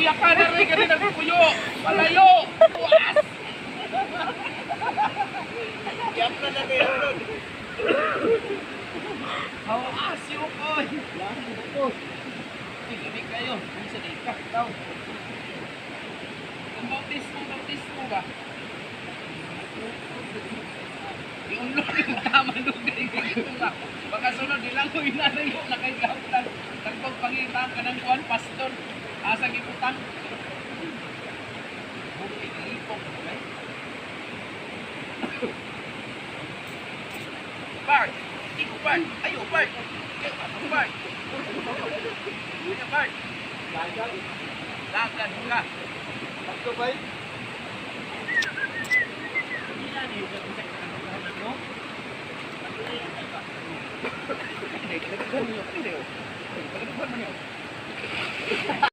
Kuya ka na rin ka rin nagpuyo. Malayo. Buwas. Yan ka na rin. Hawas yung koy. Yan ko. Tigimik kayo. Ano sa dika? Daw. Kung bautismo ba? Yung yung tama lugay ko nga. Baka sunod ilang ko inanay ko nakaigaw lang. Nagpagpangitan ka ng kuwan, pastor. Asa giputang. Bukit ipok. Bart! Iko Bart! Ayo Bart! Bart! Kuya Bart! Lagan ka! Pagka ba? Hindi na niyo ka bisa ka ng no? Hindi, nagkaroon niyo. Hindi, nagkaroon niyo.